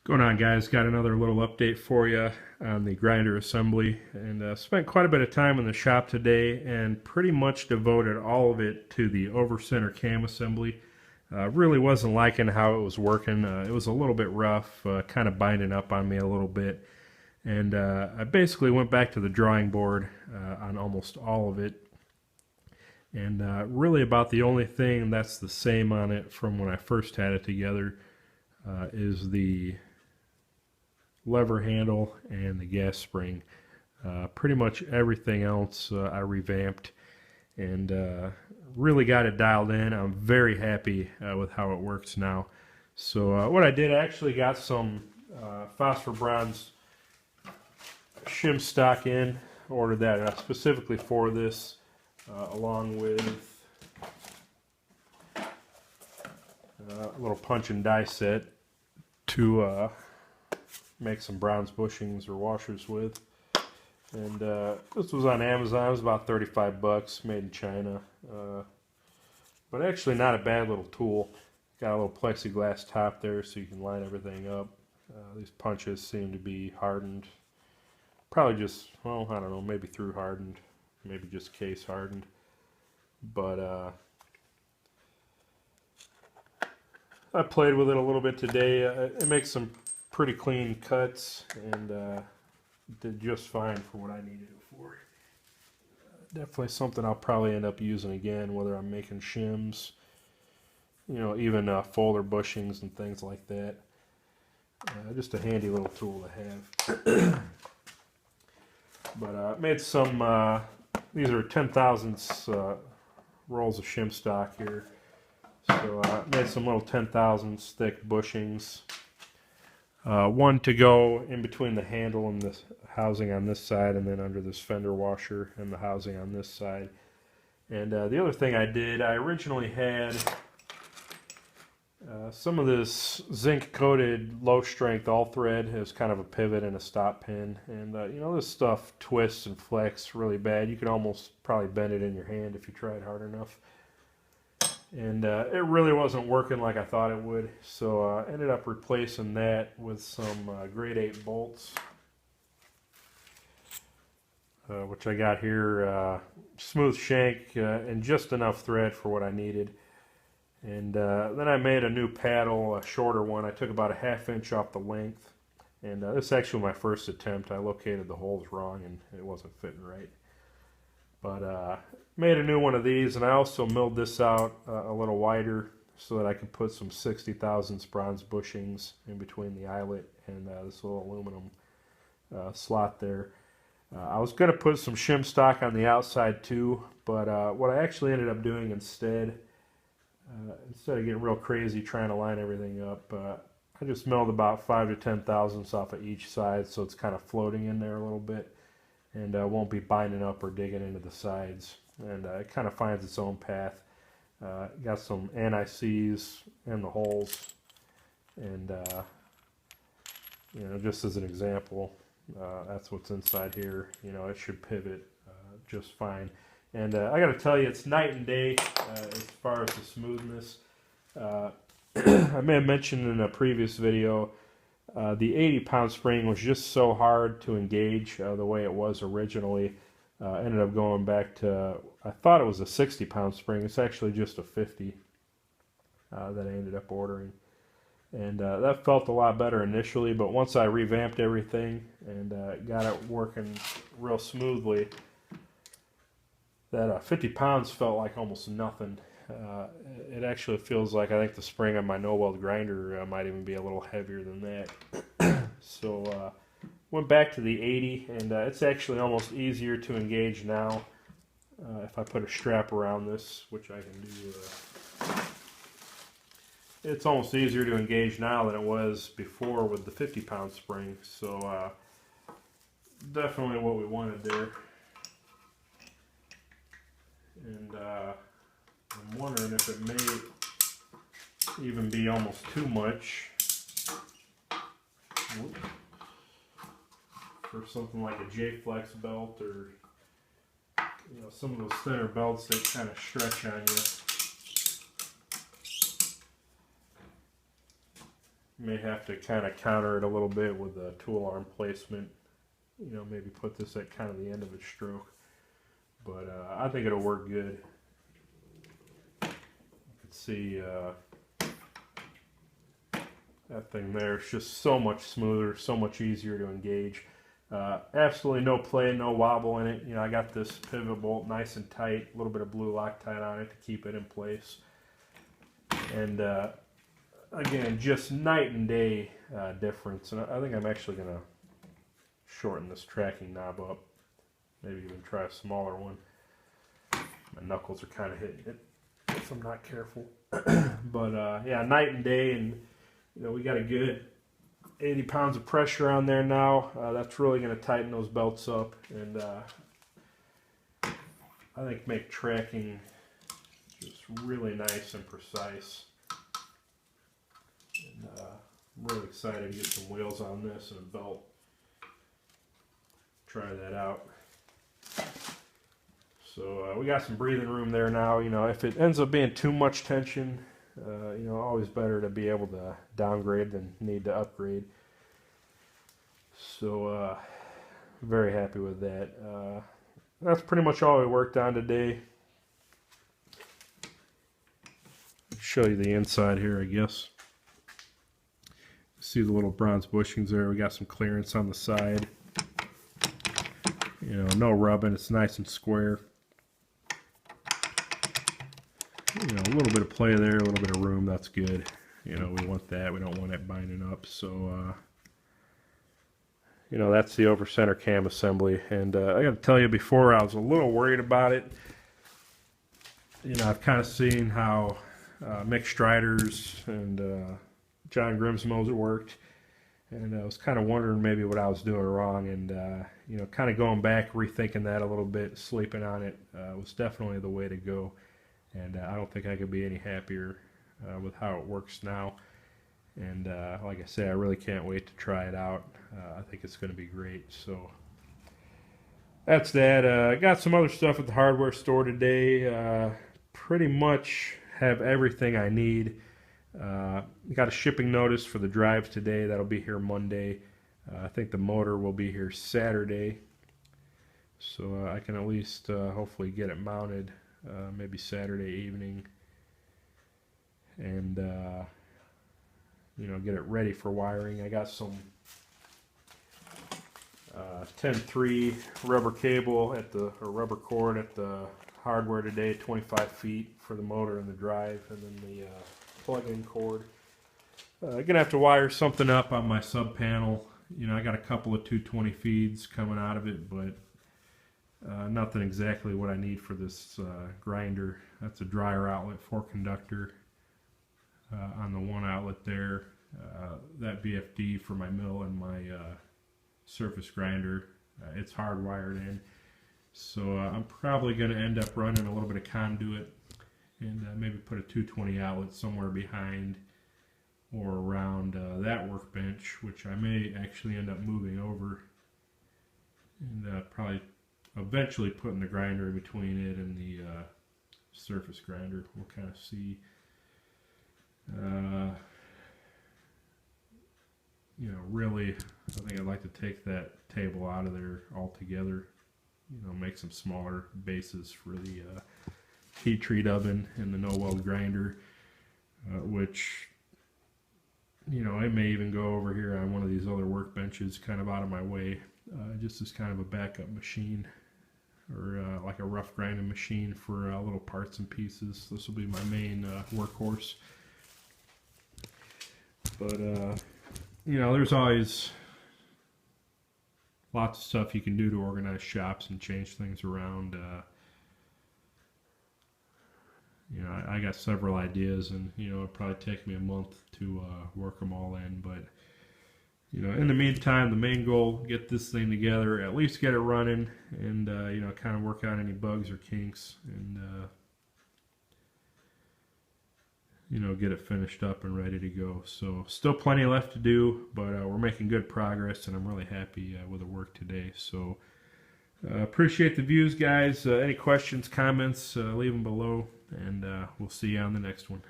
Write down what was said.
Going on, guys? Got another little update for you on the grinder assembly, and spent quite a bit of time in the shop today and pretty much devoted all of it to the over center cam assembly. Really wasn't liking how it was working. It was a little bit rough, kind of binding up on me a little bit, and I basically went back to the drawing board on almost all of it. And really about the only thing that's the same on it from when I first had it together is the lever handle and the gas spring. Pretty much everything else I revamped and really got it dialed in. I'm very happy with how it works now. So what I did, I actually got some phosphor bronze shim stock in, ordered that specifically for this, along with a little punch and die set to make some bronze bushings or washers with. And this was on Amazon. It was about 35 bucks, made in China, but actually not a bad little tool. Got a little plexiglass top there so you can line everything up. These punches seem to be hardened, probably just, well, I don't know, maybe through hardened, maybe just case hardened, but I played with it a little bit today. It makes some pretty clean cuts, and did just fine for what I needed it for. Definitely something I'll probably end up using again, whether I'm making shims, you know, even folder bushings and things like that. Just a handy little tool to have. But made some, these are 10 thousandths rolls of shim stock here. So made some little 10 thousandths thick bushings. One to go in between the handle and the housing on this side, and then under this fender washer and the housing on this side. And the other thing I did, I originally had some of this zinc coated low strength all thread as kind of a pivot and a stop pin, and you know, this stuff twists and flex really bad. You could almost probably bend it in your hand if you tried hard enough. And it really wasn't working like I thought it would, so I ended up replacing that with some grade 8 bolts, which I got here, smooth shank and just enough thread for what I needed. And then I made a new paddle, a shorter one. I took about a ½ inch off the length, and this is actually my first attempt. I located the holes wrong and it wasn't fitting right. But made a new one of these, and I also milled this out a little wider so that I could put some 60 thousandths bronze bushings in between the eyelet and this little aluminum slot there. I was going to put some shim stock on the outside too, but what I actually ended up doing instead of getting real crazy trying to line everything up, I just milled about 5 to 10 thousandths off of each side, so it's kind of floating in there a little bit, and won't be binding up or digging into the sides. And it kind of finds its own path. Got some anti-seize in the holes, and you know, just as an example, that's what's inside here. You know, it should pivot just fine. And I got to tell you, it's night and day as far as the smoothness. I may have mentioned in a previous video, the 80-pound spring was just so hard to engage the way it was originally. Ended up going back to, I thought it was a 60-pound spring. It's actually just a 50 that I ended up ordering. And that felt a lot better initially, but once I revamped everything and got it working real smoothly, that 50 pounds felt like almost nothing. It actually feels like, I think the spring on my no-weld grinder might even be a little heavier than that. So went back to the 80, and it's actually almost easier to engage now if I put a strap around this, which I can do. It's almost easier to engage now than it was before with the 50-pound spring, so definitely what we wanted there. And I'm wondering if it may even be almost too much for something like a J-Flex belt, or you know, some of those thinner belts that kind of stretch on you. May have to kind of counter it a little bit with the tool arm placement. You know, maybe put this at kind of the end of its stroke. But I think it'll work good. You can see that thing there. It's just so much smoother, so much easier to engage. Absolutely no play, no wobble in it. You know, I got this pivot bolt nice and tight, a little bit of blue Loctite on it to keep it in place. And again, just night and day difference. And I think I'm actually going to shorten this tracking knob up. Maybe even try a smaller one. My knuckles are kind of hitting it if I'm not careful. But yeah, night and day, and you know, we got a good 80 pounds of pressure on there now. That's really going to tighten those belts up, and I think make tracking just really nice and precise. And I'm really excited to get some wheels on this and a belt. Try that out. So we got some breathing room there now. You know, if it ends up being too much tension, you know, always better to be able to downgrade than need to upgrade. So very happy with that. That's pretty much all we worked on today. Show you the inside here, I guess. See the little bronze bushings there. We got some clearance on the side. You know, no rubbing. It's nice and square. You know, a little bit of play there, a little bit of room. That's good. You know, we want that. We don't want it binding up. So, you know, that's the over center cam assembly. And I got to tell you, before I was a little worried about it. You know, I've kind of seen how Mick Strider's and John Grimsmo's worked. And I was kind of wondering maybe what I was doing wrong. And, you know, kind of going back, rethinking that a little bit, sleeping on it was definitely the way to go. And I don't think I could be any happier with how it works now. And like I say, I really can't wait to try it out. I think it's going to be great. So that's that. I got some other stuff at the hardware store today. Pretty much have everything I need. Got a shipping notice for the drives today. That'll be here Monday. I think the motor will be here Saturday. So I can at least hopefully get it mounted maybe Saturday evening. And you know, get it ready for wiring. I got some 10-3 rubber cable at the, or rubber cord at the hardware today, 25 feet for the motor and the drive, and then the plug-in cord. Gonna have to wire something up on my sub panel. You know, I got a couple of 220 feeds coming out of it, but nothing exactly what I need for this grinder. That's a dryer outlet, 4-conductor on the one outlet there. That BFD for my mill and my surface grinder, it's hardwired in. So I'm probably going to end up running a little bit of conduit and maybe put a 220 outlet somewhere behind or around that workbench, which I may actually end up moving over and probably eventually putting the grinder in between it and the surface grinder. We'll kind of see. You know, really, I think I'd like to take that table out of there altogether. You know, make some smaller bases for the heat treat oven and the no-weld grinder, which, you know, I may even go over here on one of these other workbenches kind of out of my way, just as kind of a backup machine, or like a rough grinding machine for little parts and pieces. This will be my main workhorse. But, you know, there's always lots of stuff you can do to organize shops and change things around. You know, I got several ideas, and, you know, it'll probably take me a month to work them all in. But, you know, in the meantime, the main goal, get this thing together, at least get it running, and, you know, kind of work out any bugs or kinks, and, you know, get it finished up and ready to go. So still plenty left to do, but we're making good progress, and I'm really happy with the work today. So appreciate the views, guys. Any questions, comments, leave them below, and we'll see you on the next one.